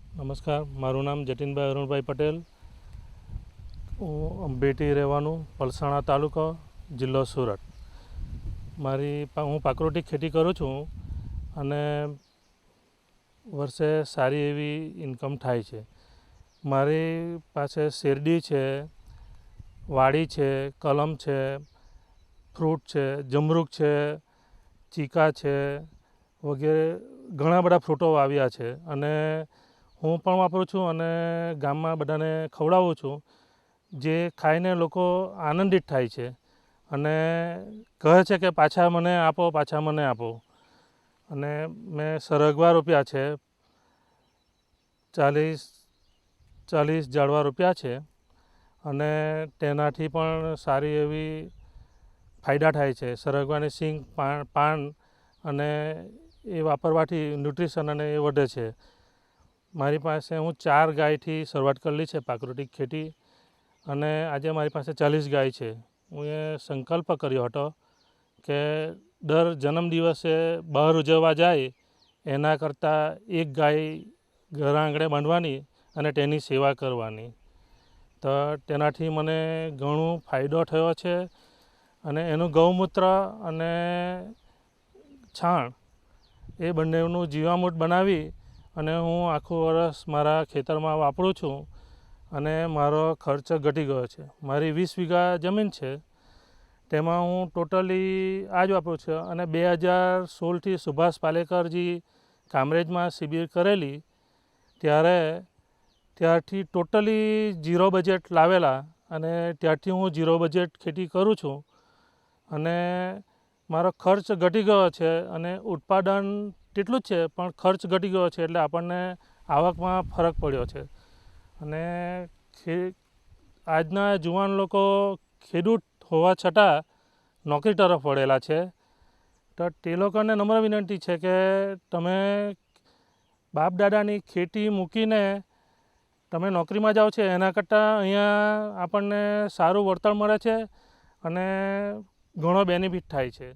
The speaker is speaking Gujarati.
નમસ્કાર, મારું નામ જતીનભાઈ અરુણભાઈ પટેલ. હું અંબેટી રહેવાનું, પલસાણા તાલુકો, જિલ્લો સુરત. હું પ્રાકૃતિક ખેતી કરું છું અને વર્ષે સારી એવી ઇન્કમ થાય છે. મારી પાસે શેરડી છે, વાડી છે, કલમ છે, ફ્રૂટ છે, જમરૂખ છે, ચીકા છે વગેરે ઘણા બધા ફ્રૂટો વાવ્યા છે અને હું પણ વાપરું છું અને ગામમાં બધાને ખવડાવું છું, જે ખાઈને લોકો આનંદિત થાય છે અને કહે છે કે પાછા મને આપો. અને મેં સરગવા રોપ્યા છે, 40 ઝાડવા રોપ્યા છે અને તેનાથી પણ સારી એવી ફાયદા થાય છે. સરગવાની સિંગ, પાન અને એ વાપરવાથી ન્યુટ્રિશન અને એ વધે છે. મારી પાસે હું 4 ગાયથી શરૂઆત કરેલી છે પ્રાકૃતિક ખેતી અને આજે મારી પાસે 40 ગાય છે. હું એ સંકલ્પ કર્યો હતો કે દર જન્મદિવસે બહાર ઉજવવા જાય એના કરતાં એક ગાય ઘર આંગણે બાંધવાની અને તેની સેવા કરવાની. તો તેનાથી મને ઘણો ફાયદો થયો છે અને એનું ગૌમૂત્ર અને છાણ એ બંનેનું જીવામૃત બનાવી અને હું આખું વરસ મારા ખેતરમાં વાપરું છું અને મારો ખર્ચ ઘટી ગયો છે. મારી 20 વીઘા જમીન છે, તેમાં હું ટોટલી આ જ વાપરું છું અને 2016થી સુભાષ પાલેકરજી કામરેજમાં શિબિર કરેલી ત્યારથી ટોટલી ઝીરો બજેટ લાવેલા અને ત્યારથી હું ઝીરો બજેટ ખેતી કરું છું અને મારો ખર્ચ ઘટી ગયો છે અને ઉત્પાદન તેટલું જ છે પણ ખર્ચ ઘટી ગયો છે, એટલે આપણને આવકમાં ફરક પડ્યો છે. અને આજના જુવાન લોકો ખેડૂત હોવા છતાં નોકરી તરફ વળેલા છે. તો તે લોકોને નમ્ર વિનંતી છે કે તમે બાપ દાદાની ખેતી મૂકીને તમે નોકરીમાં જાઓ છો, એના કરતાં અહીંયા આપણને સારું વળતર મળે છે અને ઘણો બેનિફિટ થાય છે.